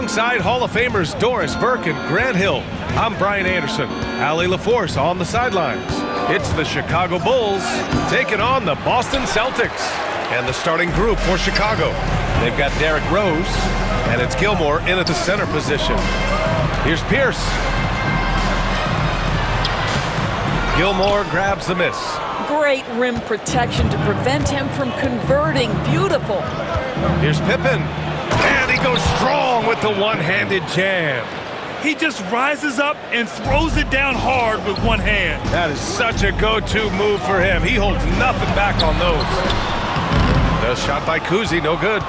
Alongside Hall of Famers Doris Burke and Grant Hill, I'm Brian Anderson. Allie LaForce on the sidelines. It's the Chicago Bulls taking on the Boston Celtics. And the starting group for Chicago. They've got Derrick Rose, and it's Gilmore in at the center position. Here's Pierce. Gilmore grabs the miss. Great rim protection to prevent him from converting. Beautiful. Here's Pippen. And he goes strong with the one-handed jam. He just rises up and throws it down hard with one hand. That is such a go-to move for him. He holds nothing back on those. The shot by Cousy, no good.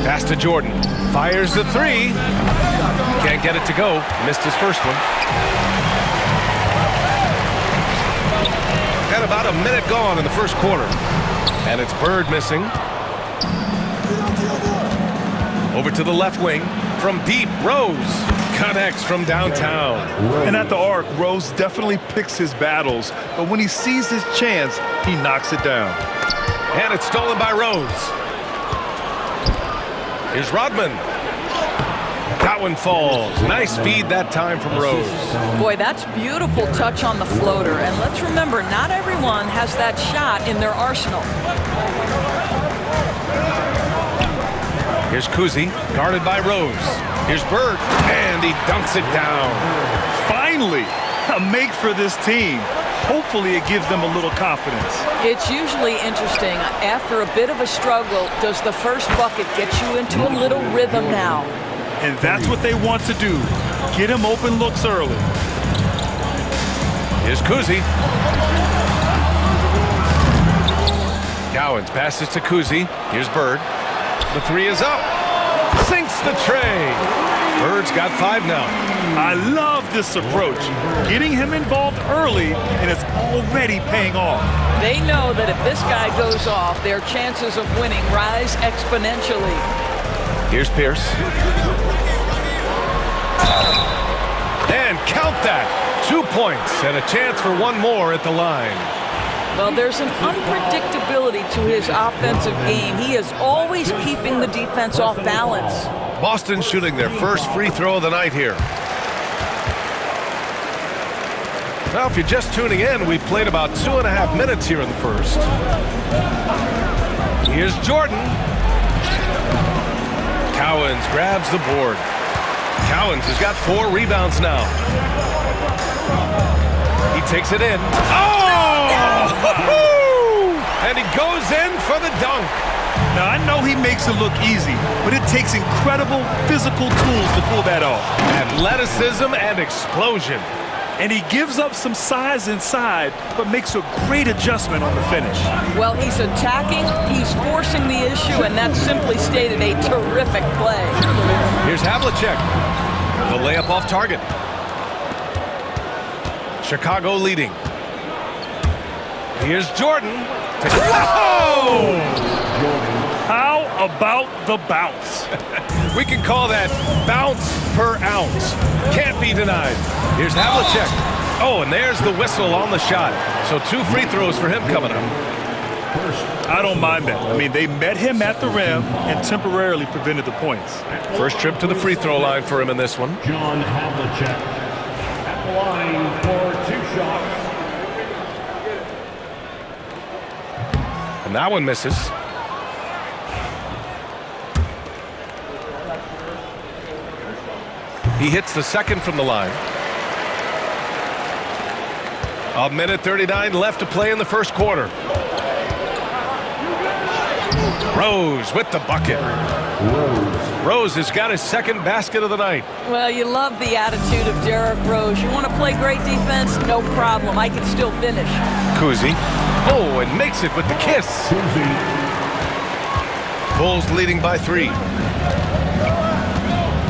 Pass to Jordan. Fires the three. Can't get it to go. Missed his first one. And about a minute gone in the first quarter. And it's Bird missing. Over to the left wing. From deep, Rose connects from downtown. And at the arc, Rose definitely picks his battles, but when he sees his chance, he knocks it down. And it's stolen by Rose. Here's Rodman. That one falls. Nice feed that time from Rose. Boy, that's beautiful touch on the floater. And let's remember, not everyone has that shot in their arsenal. Here's Cousy, guarded by Rose. Here's Bird, and he dunks it down. Finally, a make for this team. Hopefully it gives them a little confidence. It's usually interesting. After a bit of a struggle, does the first bucket get you into a little rhythm now? And that's what they want to do. Get him open looks early. Here's Cousy. Cowens passes to Cousy. Here's Bird. The three is up. Sinks the tray. Bird's got 5 now. I love this approach. Getting him involved early, and it's already paying off. They know that if this guy goes off, their chances of winning rise exponentially. Here's Pierce. And count that. 2 points and a chance for one more at the line. Well, there's an unpredictability to his offensive game. He is always keeping the defense off balance. Boston shooting their first free throw of the night here. Now, if you're just tuning in, we've played about 2.5 minutes here in the first. Here's Jordan. Cowens grabs the board. Cowens has got 4 rebounds now. He takes it in. Oh! And he goes in for the dunk. Now, I know he makes it look easy, but it takes incredible physical tools to pull that off. Athleticism and explosion. And he gives up some size inside, but makes a great adjustment on the finish. Well, he's attacking, he's forcing the issue, and that's simply stated a terrific play. Here's Havlicek. The layup off target. Chicago leading. Here's Jordan. Whoa! How about the bounce? We can call that bounce per ounce. Can't be denied. Here's Havlicek. Oh, and there's the whistle on the shot. So 2 free throws for him coming up. I don't mind that. I mean, they met him at the rim and temporarily prevented the points. First trip to the free throw line for him in this one. John Havlicek at the line for 2 shots. And that one misses. He hits the second from the line. 1:39 left to play in the first quarter. Rose with the bucket. Rose has got his second basket of the night. Well, you love the attitude of Derrick Rose. You want to play great defense? No problem. I can still finish. Cousy. Oh, and makes it with the kiss. Bulls leading by 3.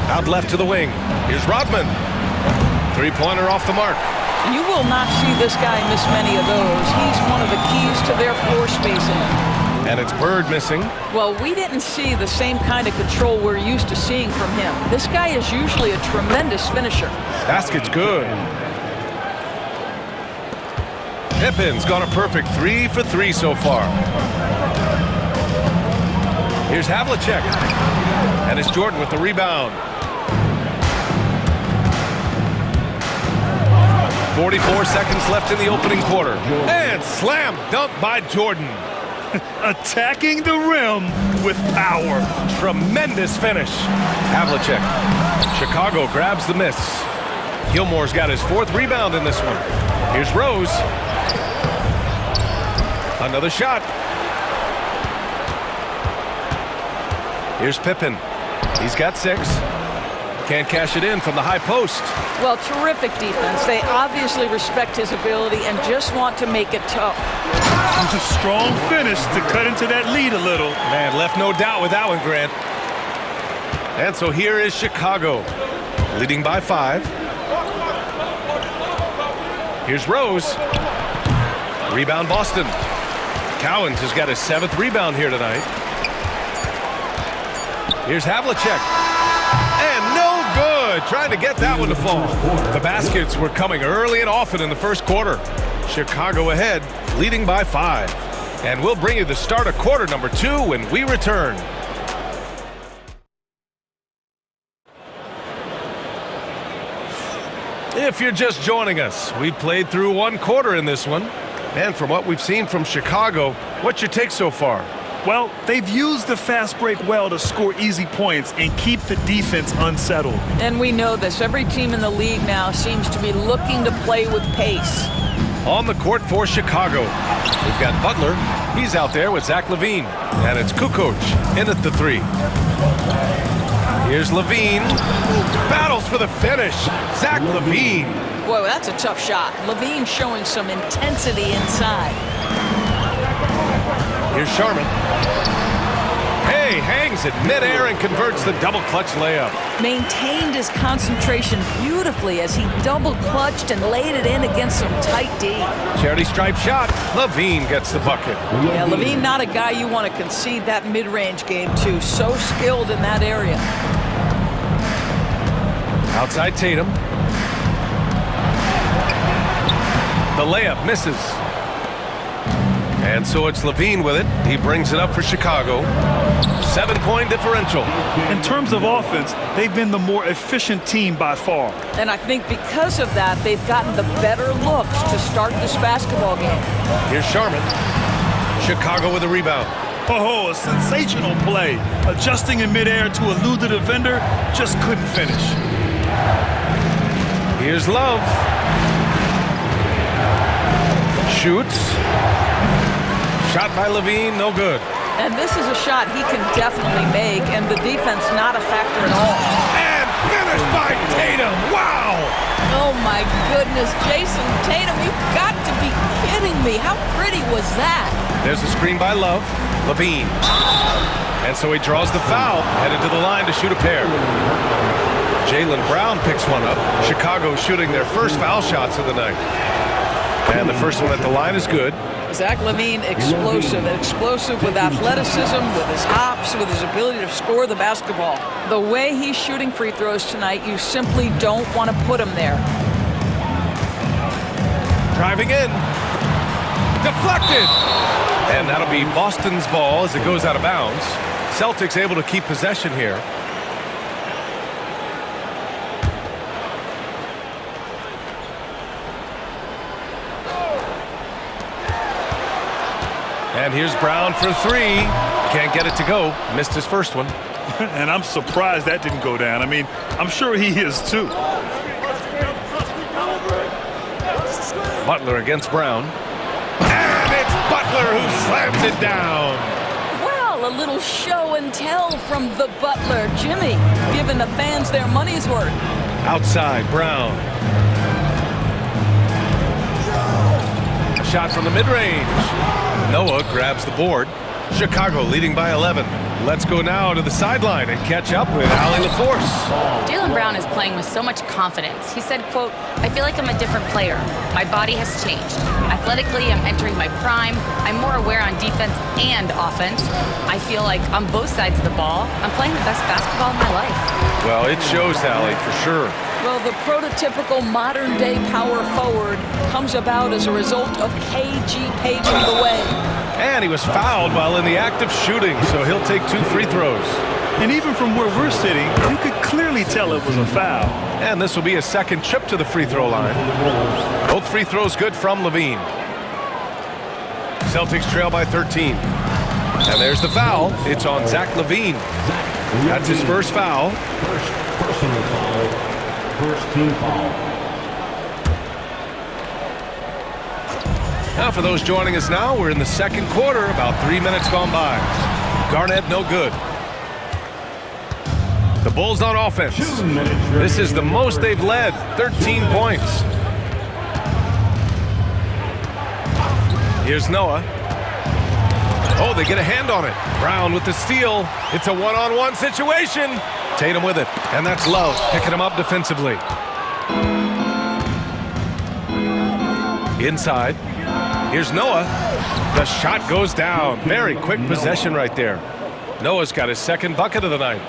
Out left to the wing. Here's Rodman. 3-pointer off the mark. You will not see this guy miss many of those. He's one of the keys to their floor spacing. And it's Bird missing. Well, we didn't see the same kind of control we're used to seeing from him. This guy is usually a tremendous finisher. Basket's good. Pippen's gone a perfect 3 for 3 so far. Here's Havlicek. And it's Jordan with the rebound. 44 seconds left in the opening quarter. And slam dunk by Jordan. Attacking the rim with power. Tremendous finish. Havlicek. Chicago grabs the miss. Gilmore's got his 4th rebound in this one. Here's Rose. Another shot. Here's Pippen. He's got 6. Can't cash it in from the high post. Well, terrific defense. They obviously respect his ability and just want to make it tough. It was a strong finish to cut into that lead a little. Man, left no doubt with that one, Grant. And so here is Chicago, leading by 5. Here's Rose. Rebound Boston. Cowens has got his 7th rebound here tonight. Here's Havlicek. And no good. Trying to get that one to fall. The baskets were coming early and often in the first quarter. Chicago ahead, leading by 5. And we'll bring you the start of quarter number 2 when we return. If you're just joining us, we played through 1 quarter in this one. And from what we've seen from Chicago, what's your take so far? Well, they've used the fast break well to score easy points and keep the defense unsettled. And we know this. Every team in the league now seems to be looking to play with pace. On the court for Chicago, we've got Butler. He's out there with Zach LaVine. And it's Kukoc in at the 3. Here's LaVine. Battles for the finish. Zach LaVine. Boy, that's a tough shot. LaVine showing some intensity inside. Here's Sharman. Hey, hangs it midair and converts the double clutch layup. Maintained his concentration beautifully as he double clutched and laid it in against some tight D. Charity stripe shot. LaVine gets the bucket. Yeah, LaVine not a guy you want to concede that mid-range game to. So skilled in that area. Outside Tatum. The layup misses. And so it's LaVine with it. He brings it up for Chicago. 7-point differential. In terms of offense, they've been the more efficient team by far. And I think because of that, they've gotten the better looks to start this basketball game. Here's Sharman. Chicago with a rebound. Oh, a sensational play. Adjusting in midair to elude the defender, just couldn't finish. Here's Love. Shoots. Shot by LaVine, no good. And this is a shot he can definitely make, and the defense not a factor at all. And finished by Tatum. Wow! Oh my goodness, Jason Tatum, you've got to be kidding me. How pretty was that? There's a screen by Love. LaVine. And so he draws the foul, headed to the line to shoot a pair. Jaylen Brown picks one up. Chicago shooting their first foul shots of the night. And the first one at the line is good. Zach LaVine, explosive with athleticism, with his hops, with his ability to score the basketball. The way he's shooting free throws tonight, you simply don't want to put him there. Driving in. Deflected. And that'll be Boston's ball as it goes out of bounds. Celtics able to keep possession here. And here's Brown for 3. Can't get it to go. Missed his first one. And I'm surprised that didn't go down. I mean, I'm sure he is too. Butler against Brown. And it's Butler who slams it down. Well, a little show and tell from the Butler. Jimmy giving the fans their money's worth. Outside, Brown. A shot from the mid-range. Noah grabs the board. Chicago leading by 11. Let's go now to the sideline and catch up with Allie LaForce. Jaylen Brown is playing with so much confidence. He said, quote, "I feel like I'm a different player. My body has changed. Athletically, I'm entering my prime. I'm more aware on defense and offense. I feel like on both sides of the ball, I'm playing the best basketball of my life." Well, it shows, Allie, for sure. Well, the prototypical modern-day power forward comes about as a result of KG paving the way. And he was fouled while in the act of shooting, so he'll take 2 free throws. And even from where we're sitting, you could clearly tell it was a foul. And this will be a second trip to the free throw line. Both free throws good from LaVine. Celtics trail by 13. And there's the foul. It's on Zach LaVine. That's his first foul. First personal foul. First team foul. Now for those joining us now, we're in the second quarter, about 3 minutes gone by. Garnett no good. The Bulls on offense. This is the most they've led, 13 points. Here's Noah. Oh, they get a hand on it. Brown with the steal. It's a one-on-one situation. Tatum with it, and that's Love picking him up defensively. Inside. Here's Noah. The shot goes down. Very quick possession right there. Noah's got his second bucket of the night.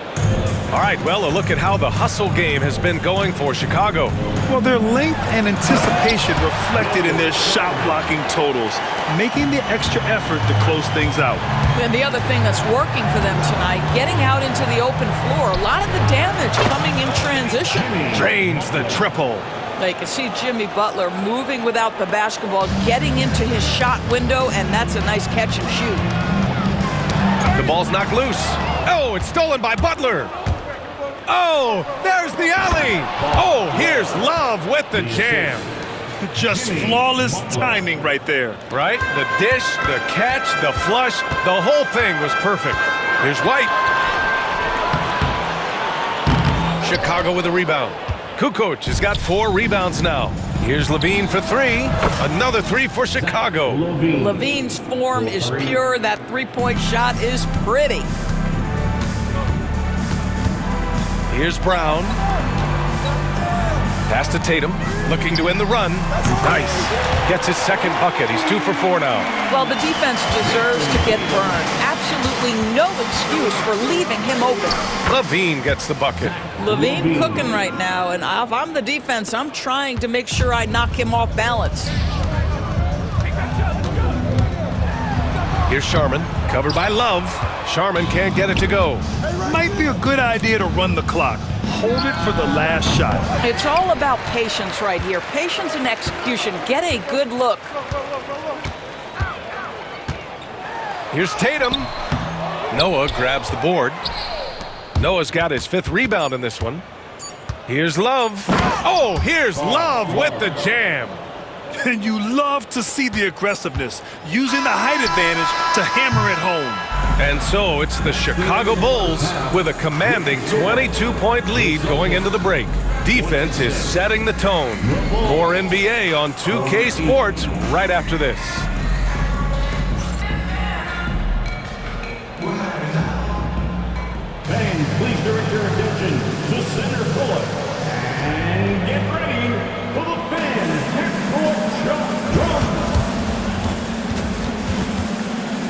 All right, well, a look at how the hustle game has been going for Chicago. Well, their length and anticipation reflected in their shot blocking totals, making the extra effort to close things out. And the other thing that's working for them tonight, getting out into the open floor. A lot of the damage coming in transition. Drains the triple. Now you can see Jimmy Butler moving without the basketball, getting into his shot window, and that's a nice catch and shoot. The ball's knocked loose. Oh, it's stolen by Butler. Oh, there's the alley. Oh, here's Love with the jam. Just flawless timing right there. Right? The dish, the catch, the flush, the whole thing was perfect. Here's White. Chicago with a rebound. Kukoc has got 4 rebounds now. Here's LaVine for 3. Another 3 for Chicago. LaVine's form is pure. That three-point shot is pretty. Here's Brown. Pass to Tatum. Looking to end the run. Nice. Gets his second bucket. He's 2 for 4 now. Well, the defense deserves to get burned. Absolutely no excuse for leaving him open. LaVine gets the bucket. LaVine cooking right now, and if I'm the defense, I'm trying to make sure I knock him off balance. Here's Sharman, covered by Love. Sharman can't get it to go. Might be a good idea to run the clock. Hold it for the last shot. It's all about patience right here. Patience and execution. Get a good look. Here's Tatum. Noah grabs the board. Noah's got his 5th rebound in this one. Here's Love. Oh, here's Love with the jam. And you love to see the aggressiveness, using the height advantage to hammer it home. And so it's the Chicago Bulls with a commanding 22-point lead going into the break. Defense is setting the tone. More NBA on 2K Sports right after this. Fans, please direct your attention to center court and get ready for the fans' half-court shot drums.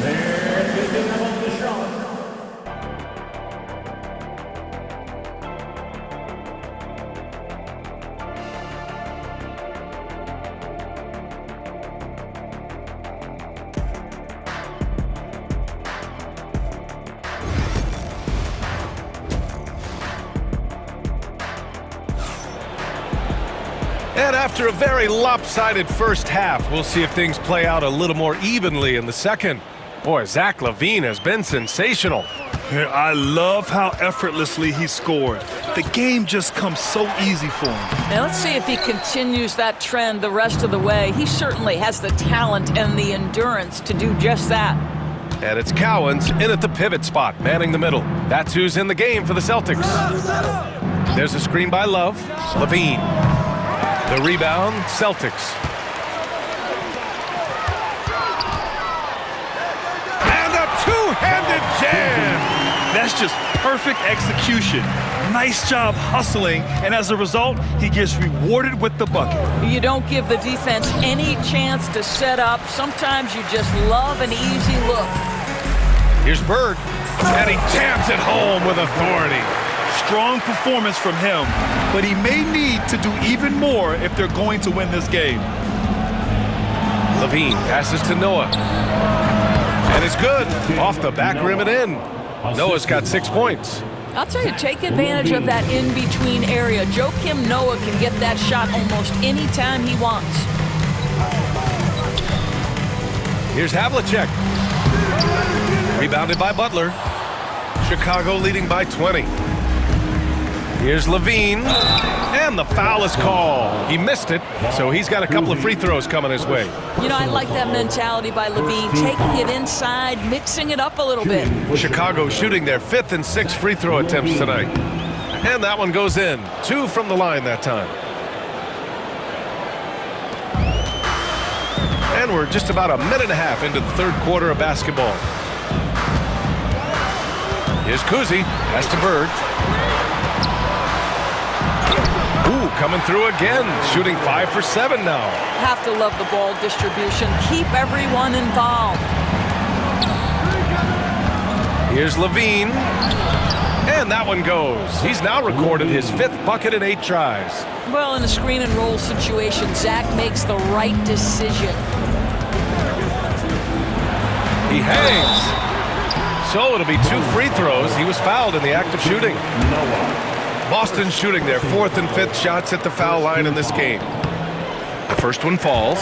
They're thinking about the shot. And after a very lopsided first half, we'll see if things play out a little more evenly in the second. Boy, Zach LaVine has been sensational. I love how effortlessly he scored. The game just comes so easy for him. Now let's see if he continues that trend the rest of the way. He certainly has the talent and the endurance to do just that. And it's Cowens in at the pivot spot, manning the middle. That's who's in the game for the Celtics. There's a screen by Love. LaVine. The rebound, Celtics. And a two-handed jam! That's just perfect execution. Nice job hustling, and as a result, he gets rewarded with the bucket. You don't give the defense any chance to set up. Sometimes you just love an easy look. Here's Bird, and he jams it home with authority. Strong performance from him, but he may need to do even more if they're going to win this game. LaVine passes to Noah. And it's good. Off the back rim and in. Noah's got 6 points. I'll tell you, take advantage of that in-between area. Joakim Noah can get that shot almost any time he wants. Here's Havlicek. Rebounded by Butler. Chicago leading by 20. Here's Levine. And the foul is called. He missed it, so he's got a couple of free throws coming his way. You know, I like that mentality by Levine, taking it inside, mixing it up a little bit. Chicago shooting their 5th and 6th free throw attempts tonight. And that one goes in. 2 from the line that time. And we're just about a minute and a half into the third quarter of basketball. Here's Kuzi. Pass to Bird. Ooh, coming through again. Shooting 5 for 7 now. Have to love the ball distribution. Keep everyone involved. Here's Levine. And that one goes. He's now recorded his 5th bucket in 8 tries. Well, in a screen and roll situation, Zach makes the right decision. He hangs. So it'll be 2 free throws. He was fouled in the act of shooting. Boston shooting their 4th and 5th shots at the foul line in this game. The first one falls.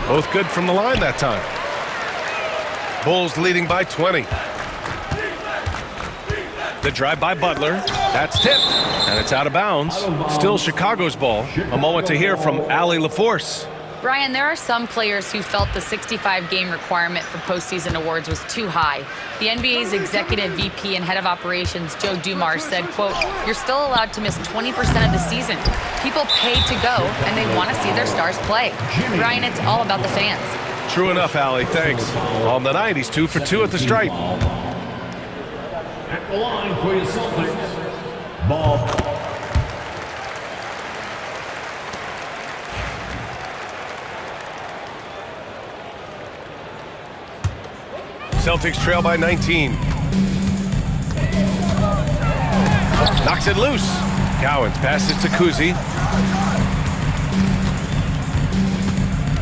Both good from the line that time. Bulls leading by 20. The drive by Butler. That's tipped, and it's out of bounds. Still Chicago's ball. A moment to hear from Allie LaForce. Brian, there are some players who felt the 65-game requirement for postseason awards was too high. The NBA's executive VP and head of operations, Joe Dumars, said, quote, "You're still allowed to miss 20% of the season. People pay to go, and they want to see their stars play." Brian, it's all about the fans. True enough, Allie. Thanks. On the night, he's 2 for 2 at the stripe. At the line for your Celtics, Ball. Celtics trail by 19. Knocks it loose. Cowens passes to Kuzi.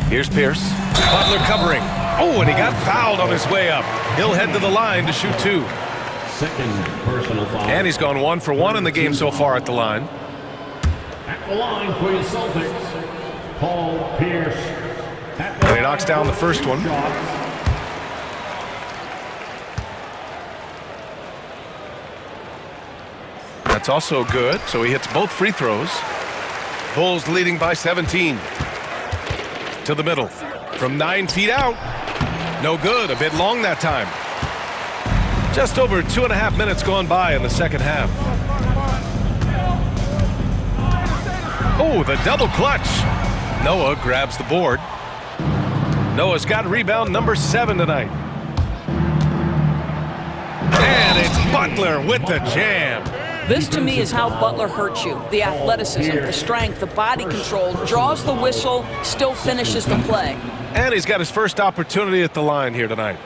Here's Pierce. Butler covering. Oh, and he got fouled on his way up. He'll head to the line to shoot 2. Second personal foul. And he's gone 1 for 1 in the game so far at the line. At the line for your Celtics, Paul Pierce. And he knocks down the first one. That's also good, so he hits both free throws. Bulls leading by 17. To the middle. From 9 feet out. No good, a bit long that time. Just over 2.5 minutes gone by in the second half. Oh, the double clutch. Noah grabs the board. Noah's got rebound number 7 tonight. And it's Butler with the jam. This, to me, is how Butler hurts you. The athleticism, the strength, the body control, draws the whistle, still finishes the play. And he's got his first opportunity at the line here tonight.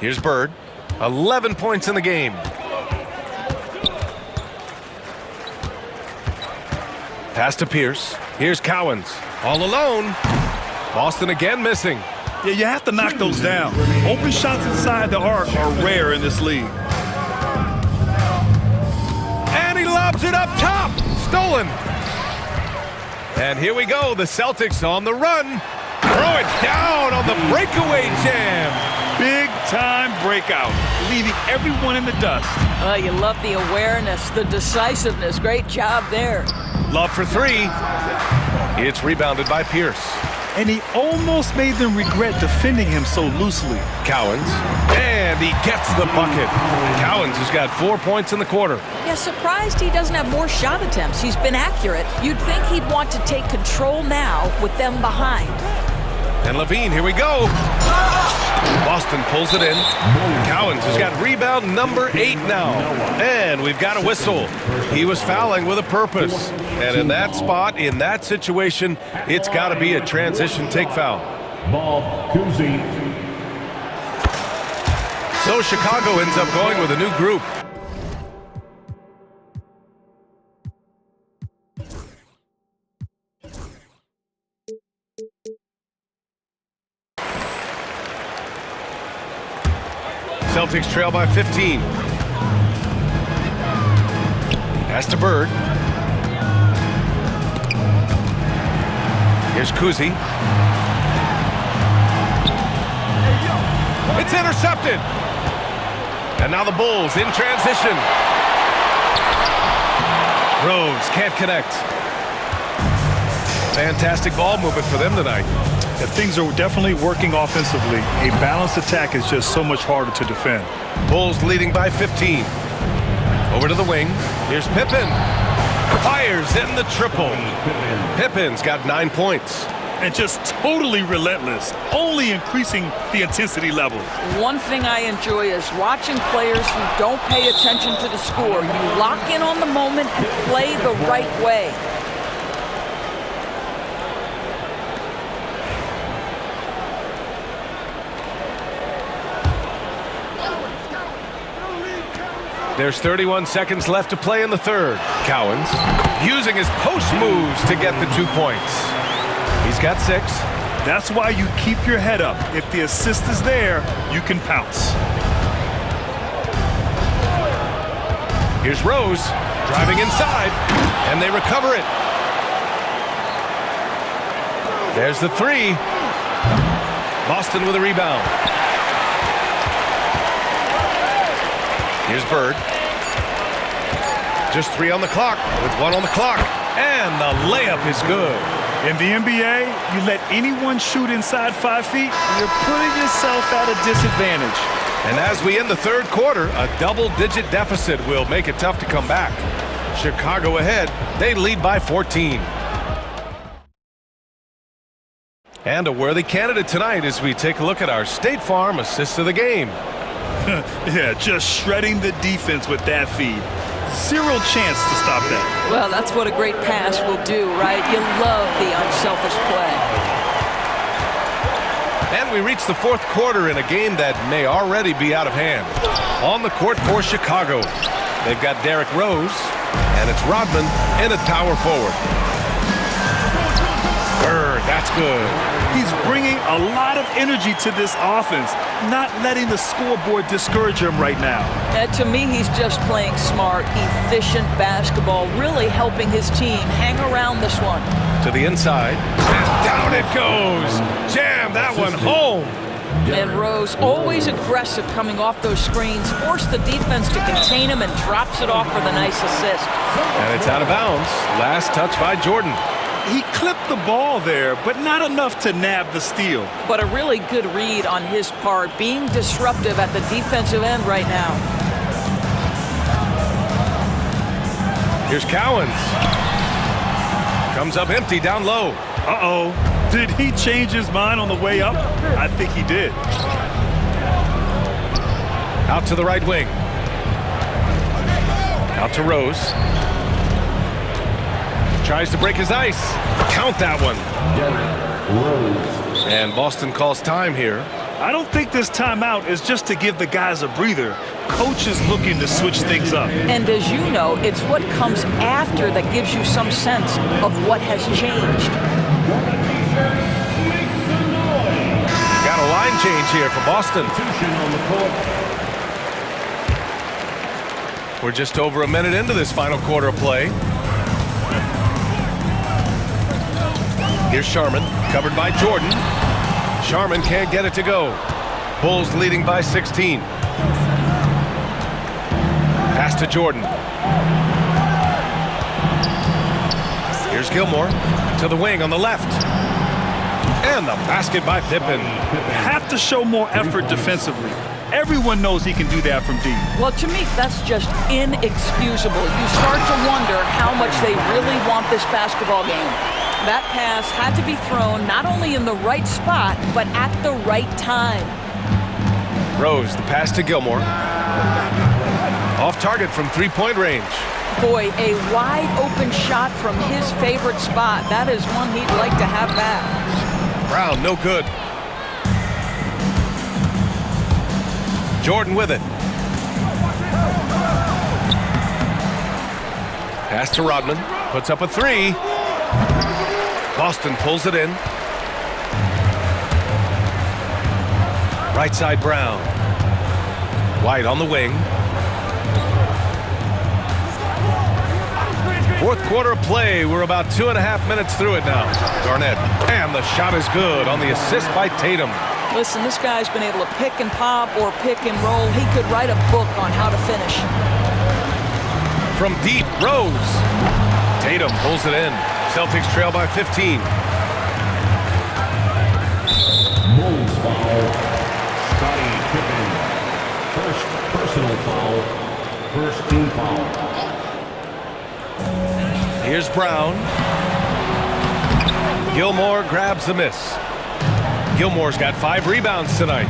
Here's Bird. 11 points in the game. Pass to Pierce. Here's Cowens. All alone. Boston again missing. Yeah, you have to knock those down. Open shots inside the arc are rare in this league. And he lobs it up top. Stolen. And here we go. The Celtics on the run. Throw it down on the breakaway jam. Big time breakout, leaving everyone in the dust. Oh, you love the awareness, the decisiveness. Great job there. Love for 3. It's rebounded by Pierce. And he almost made them regret defending him so loosely. Cowens. And he gets the bucket. Cowens has got 4 points in the quarter. Yeah, surprised he doesn't have more shot attempts. He's been accurate. You'd think he'd want to take control now with them behind. And Levine, here we go. Boston pulls it in. Cowens has got rebound number 8 now. And we've got a whistle. He was fouling with a purpose. And in that spot, in that situation, it's got to be a transition take foul. Ball, Kuzi. So Chicago ends up going with a new group. Celtics trail by 15. Pass to Bird. Here's Kuzi. It's intercepted. And now the Bulls in transition. Rose can't connect. Fantastic ball movement for them tonight. If things are definitely working offensively, a balanced attack is just so much harder to defend. Bulls leading by 15. Over to the wing. Here's Pippen. Fires in the triple. Pippen's got 9 points. And just totally relentless, only increasing the intensity level. One thing I enjoy is watching players who don't pay attention to the score. You lock in on the moment and play the right way. There's 31 seconds left to play in the third. Cowens using his post moves to get the 2 points. He's got 6. That's why you keep your head up. If the assist is there, you can pounce. Here's Rose driving inside, and they recover it. There's the 3. Boston with a rebound. Here's Bird. Just 3 on the clock with 1 on the clock. And the layup is good. In the NBA, you let anyone shoot inside 5 feet, you're putting yourself at a disadvantage. And as we end the third quarter, a double-digit deficit will make it tough to come back. Chicago ahead. They lead by 14. And a worthy candidate tonight as we take a look at our State Farm assist of the game. Yeah, just shredding the defense with that feed. Zero chance to stop that. Well, that's what a great pass will do, right? You love the unselfish play. And we reach the fourth quarter in a game that may already be out of hand. On the court for Chicago, they've got Derrick Rose, and it's Rodman in at power forward. Bird, that's good. He's bringing a lot of energy to this offense, not letting the scoreboard discourage him right now. To me, he's just playing smart, efficient basketball, really helping his team hang around this one. To the inside, and down it goes. Jam that one home. And Rose, always aggressive coming off those screens, forced the defense to contain him and drops it off for the nice assist. And it's out of bounds. Last touch by Jordan. He clipped the ball there, but not enough to nab the steal. But a really good read on his part, being disruptive at the defensive end right now. Here's Cowens. Comes up empty down low. Uh-oh. Did he change his mind on the way up? I think he did. Out to the right wing. Out to Rose. Tries to break his ice. Count that one. And Boston calls time here. I don't think this timeout is just to give the guys a breather. Coach is looking to switch things up. And as you know, it's what comes after that gives you some sense of what has changed. Got a line change here for Boston. We're just over a minute into this final quarter of play. Here's Sharman, covered by Jordan. Sharman can't get it to go. Bulls leading by 16. Pass to Jordan. Here's Gilmore to the wing on the left. And the basket by Pippen. Have to show more effort defensively. Everyone knows he can do that from deep. Well, to me, that's just inexcusable. You start to wonder how much they really want this basketball game. That pass had to be thrown not only in the right spot, but at the right time. Rose, the pass to Gilmore. Off target from three-point range. Boy, a wide open shot from his favorite spot. That is one he'd like to have back. Brown, no good. Jordan with it. Pass to Rodman. Puts up a 3. Boston pulls it in. Right side Brown. White on the wing. Fourth quarter of play. We're about 2.5 minutes through it now. Garnett, and the shot is good on the assist by Tatum. Listen, this guy's been able to pick and pop or pick and roll. He could write a book on how to finish. From deep, Rose. Tatum pulls it in. Celtics trail by 15. Bulls foul. Scottie Pippen. First personal foul. First team foul. Here's Brown. Gilmore grabs the miss. Gilmore's got 5 rebounds tonight.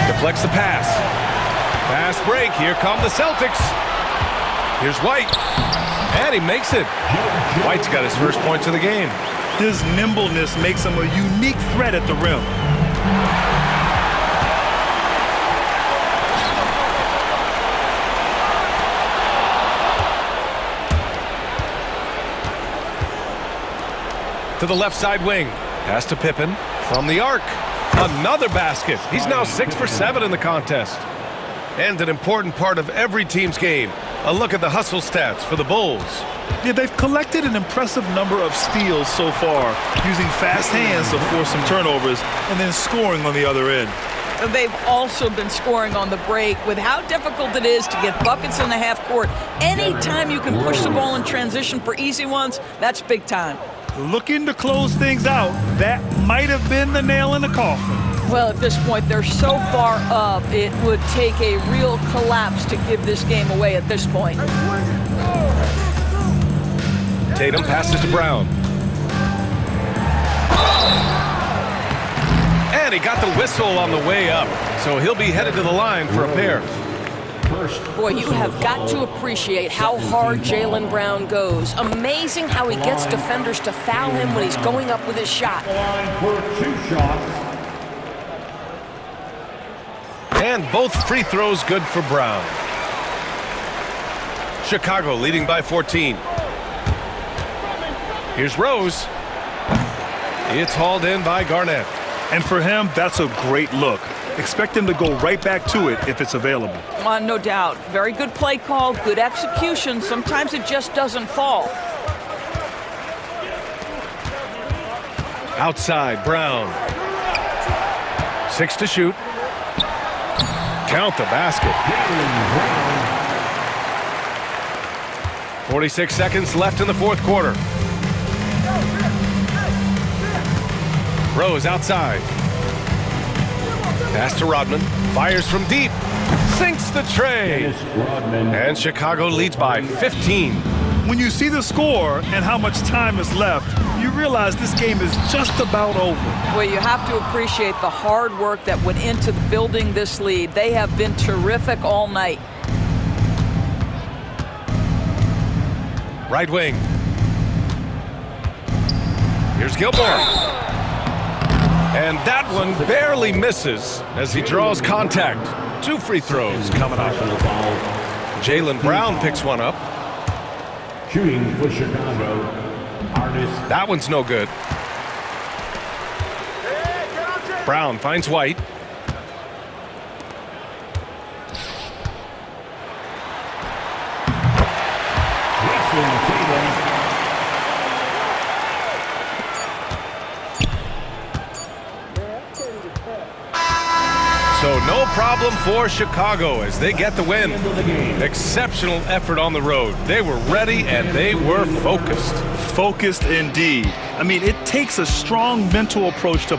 Deflects the pass. Fast break. Here come the Celtics. Here's White. And he makes it. White's got his first points of the game. His nimbleness makes him a unique threat at the rim. To the left side wing. Pass to Pippen from the arc. Another basket. He's now 6 for 7 in the contest. And an important part of every team's game. A look at the hustle stats for the Bulls. Yeah, they've collected an impressive number of steals so far, using fast hands to force some turnovers and then scoring on the other end. They've also been scoring on the break. With how difficult it is to get buckets in the half court, anytime you can push the ball in transition for easy ones, that's big time. Looking to close things out, that might have been the nail in the coffin. Well, at this point, they're so far up, it would take a real collapse to give this game away at this point. Tatum passes to Brown. And he got the whistle on the way up, so he'll be headed to the line for a pair. Boy, you have got to appreciate how hard Jaylen Brown goes. Amazing how he gets defenders to foul him when he's going up with his shot. Line for 2 shots. And both free throws good for Brown. Chicago leading by 14. Here's Rose. It's hauled in by Garnett. And for him, that's a great look. Expect him to go right back to it if it's available. No doubt. Very good play call, good execution. Sometimes it just doesn't fall. Outside, Brown. 6 to shoot. Count the basket. 46 seconds left in the fourth quarter. Rose outside. Pass to Rodman. Fires from deep. Sinks the tray. And Chicago leads by 15. When you see the score and how much time is left, you realize this game is just about over. Well, you have to appreciate the hard work that went into building this lead. They have been terrific all night. Right wing. Here's Gilmore. And that one barely misses as he draws contact. 2 free throws coming up. Jaylen Brown picks one up. Shooting for Chicago. Artist. That one's no good. Brown finds White. So no problem for Chicago as they get the win. Exceptional effort on the road. They were ready and they were focused. Focused indeed. I mean, it takes a strong mental approach to